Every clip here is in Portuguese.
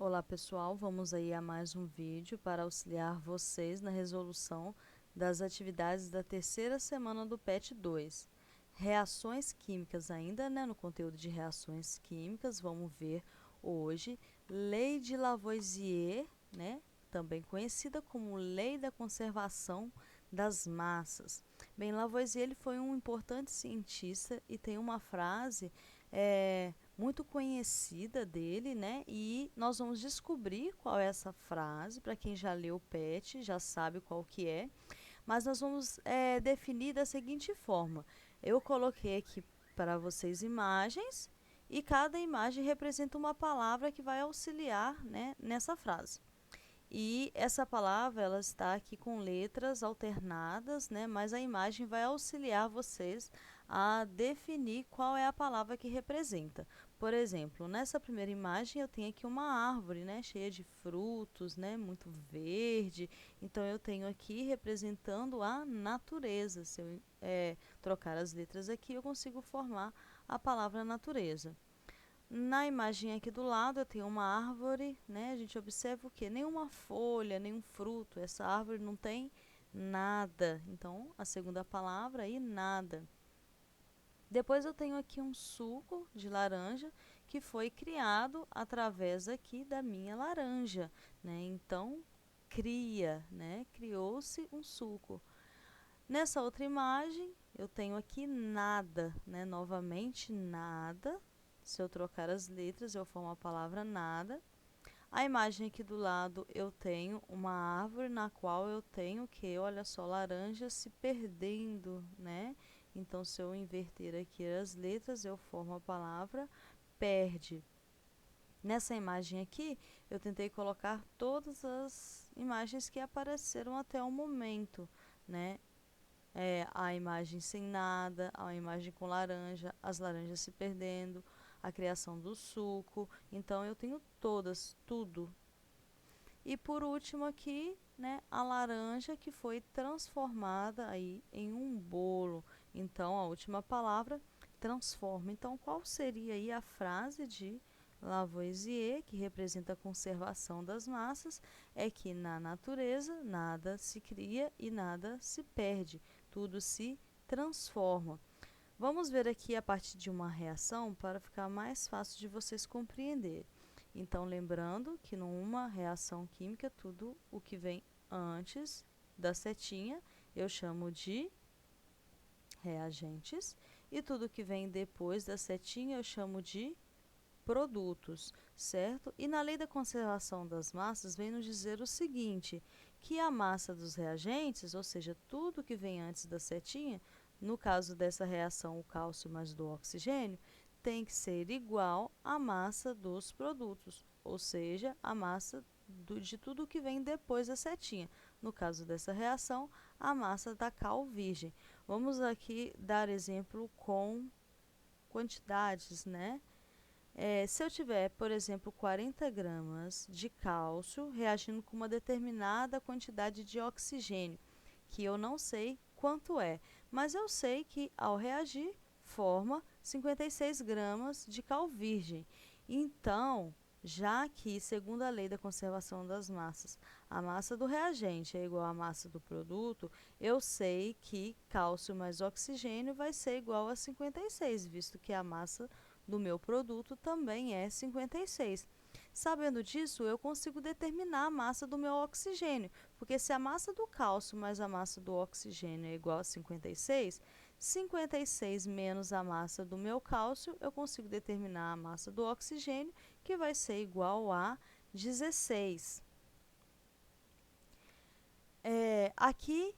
Olá pessoal, vamos aí a mais um vídeo para auxiliar vocês na resolução das atividades da terceira semana do PET 2. Reações químicas ainda, no conteúdo de reações químicas, vamos ver hoje Lei de Lavoisier, também conhecida como Lei da Conservação das Massas. Bem, Lavoisier ele foi um importante cientista e tem uma frase muito conhecida dele, E nós vamos descobrir qual é essa frase. Para quem já leu o PET, já sabe qual que é. Mas nós vamos definir da seguinte forma. Eu coloquei aqui para vocês imagens e cada imagem representa uma palavra que vai auxiliar, nessa frase. E essa palavra ela está aqui com letras alternadas, mas a imagem vai auxiliar vocês a definir qual é a palavra que representa. Por exemplo, nessa primeira imagem eu tenho aqui uma árvore, cheia de frutos, muito verde. Então eu tenho aqui representando a natureza. Se eu trocar as letras aqui, eu consigo formar a palavra natureza. Na imagem aqui do lado eu tenho uma árvore, A gente observa o que? Nenhuma folha, nenhum fruto. Essa árvore não tem nada. Então, a segunda palavra aí, nada. Depois eu tenho aqui um suco de laranja que foi criado através aqui da minha laranja, Então, cria, Criou-se um suco. Nessa outra imagem, eu tenho aqui nada, Novamente, nada. Se eu trocar as letras, eu formo a palavra nada. A imagem aqui do lado, eu tenho uma árvore na qual eu tenho que, olha só, laranja se perdendo, Então, se eu inverter aqui as letras, eu formo a palavra perde. Nessa imagem aqui, eu tentei colocar todas as imagens que apareceram até o momento, A imagem sem nada, a imagem com laranja, as laranjas se perdendo, a criação do suco. Então, eu tenho todas, tudo. E por último aqui, a laranja que foi transformada aí em um bolo. Então, a última palavra, transforma. Então, qual seria aí a frase de Lavoisier, que representa a conservação das massas? É que na natureza nada se cria e nada se perde, tudo se transforma. Vamos ver aqui a partir de uma reação para ficar mais fácil de vocês compreenderem. Então, lembrando que numa reação química, tudo o que vem antes da setinha eu chamo de reagentes e tudo que vem depois da setinha eu chamo de produtos, certo? E na lei da conservação das massas vem nos dizer o seguinte, que a massa dos reagentes, ou seja, tudo que vem antes da setinha, no caso dessa reação o cálcio mais do oxigênio, tem que ser igual à massa dos produtos, ou seja, a massa de tudo que vem depois da setinha. No caso dessa reação, a massa da cal virgem. Vamos aqui dar exemplo com quantidades, se eu tiver, por exemplo, 40 gramas de cálcio reagindo com uma determinada quantidade de oxigênio, que eu não sei quanto é, mas eu sei que ao reagir forma 56 gramas de cal virgem. Então, já que, segundo a lei da conservação das massas, a massa do reagente é igual à massa do produto, eu sei que cálcio mais oxigênio vai ser igual a 56, visto que a massa do meu produto também é 56. Sabendo disso, eu consigo determinar a massa do meu oxigênio, porque se a massa do cálcio mais a massa do oxigênio é igual a 56, 56 menos a massa do meu cálcio, eu consigo determinar a massa do oxigênio, que vai ser igual a 16. Aqui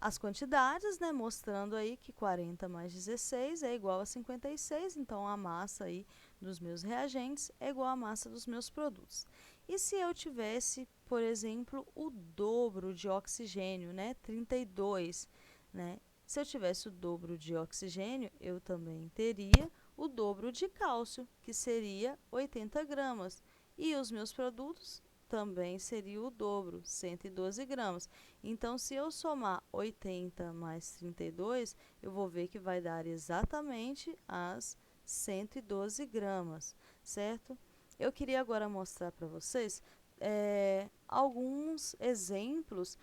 as quantidades, mostrando aí que 40 mais 16 é igual a 56, então a massa aí dos meus reagentes é igual à massa dos meus produtos. E se eu tivesse, por exemplo, o dobro de oxigênio, 32, Se eu tivesse o dobro de oxigênio, eu também teria o dobro de cálcio, que seria 80 gramas. E os meus produtos também seria o dobro, 112 gramas. Então, se eu somar 80 mais 32, eu vou ver que vai dar exatamente as 112 gramas, certo? eu queria agora mostrar para vocês alguns exemplos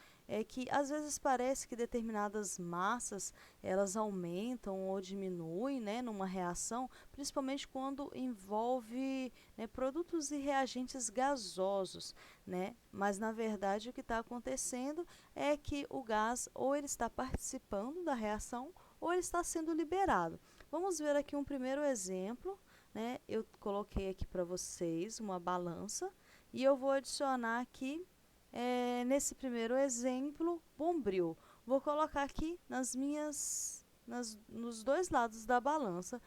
que às vezes parece que determinadas massas elas aumentam ou diminuem, né, numa reação, principalmente quando envolve, né, produtos e reagentes gasosos, né? Mas na verdade o que está acontecendo é que o gás ou ele está participando da reação ou ele está sendo liberado. Vamos ver aqui um primeiro exemplo, né? Eu coloquei aqui para vocês uma balança e eu vou adicionar aqui, nesse primeiro exemplo, bombril. Vou colocar aqui nos dois lados da balança,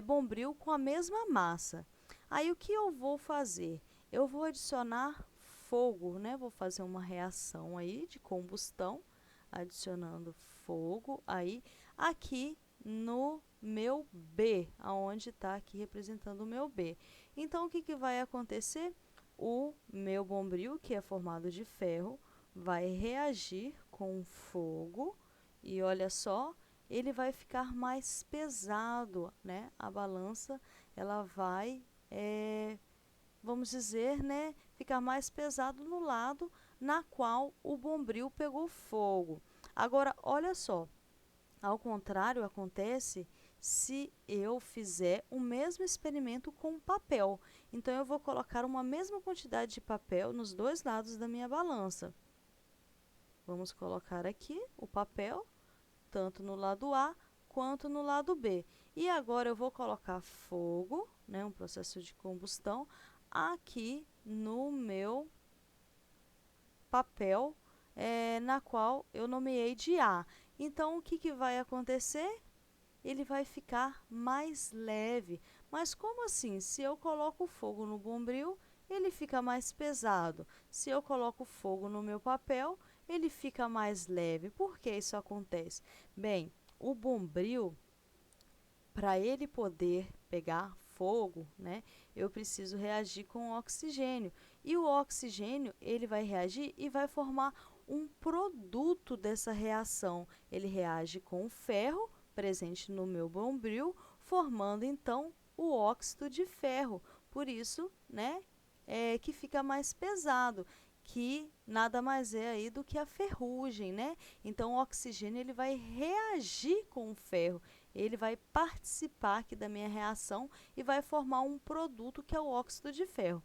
bombril com a mesma massa. Aí o que eu vou fazer? Eu vou adicionar fogo, né? Vou fazer uma reação aí de combustão, adicionando fogo aí aqui no meu B, aonde está aqui representando o meu B. Então, o que, que vai acontecer? O meu bombril, que é formado de ferro, vai reagir com fogo e olha só, ele vai ficar mais pesado, né? A balança, ela vai, vamos dizer, né, ficar mais pesado no lado na qual o bombril pegou fogo. Agora, olha só, ao contrário, acontece se eu fizer o mesmo experimento com papel. Então, eu vou colocar uma mesma quantidade de papel nos dois lados da minha balança. Vamos colocar aqui o papel, tanto no lado A quanto no lado B. E agora eu vou colocar fogo, né, um processo de combustão, aqui no meu papel, na qual eu nomeei de A. Então, o que, que vai acontecer? Ele vai ficar mais leve. Mas como assim? Se eu coloco fogo no bombril, ele fica mais pesado. Se eu coloco fogo no meu papel, ele fica mais leve. Por que isso acontece? Bem, o bombril, para ele poder pegar fogo, né, eu preciso reagir com o oxigênio. E o oxigênio, ele vai reagir e vai formar um produto dessa reação. Ele reage com o ferro presente no meu bombril, formando então o óxido de ferro. Por isso, né, que fica mais pesado, que nada mais é aí do que a ferrugem, né? Então, o oxigênio ele vai reagir com o ferro, ele vai participar aqui da minha reação e vai formar um produto que é o óxido de ferro.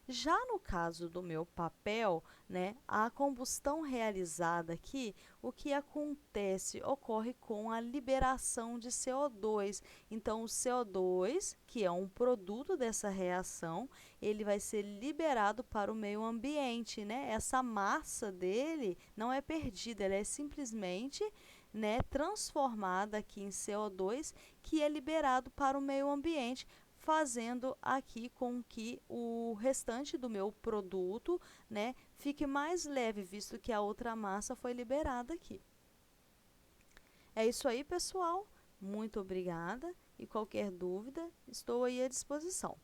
Já no caso do meu papel, né, a combustão realizada aqui, o que acontece? Ocorre com a liberação de CO2. Então, o CO2, que é um produto dessa reação, ele vai ser liberado para o meio ambiente, né? Essa massa dele não é perdida, ela é simplesmente, né, transformada aqui em CO2, que é liberado para o meio ambiente, fazendo aqui com que o restante do meu produto, né, fique mais leve, visto que a outra massa foi liberada aqui. É isso aí, pessoal. Muito obrigada e qualquer dúvida, estou aí à disposição.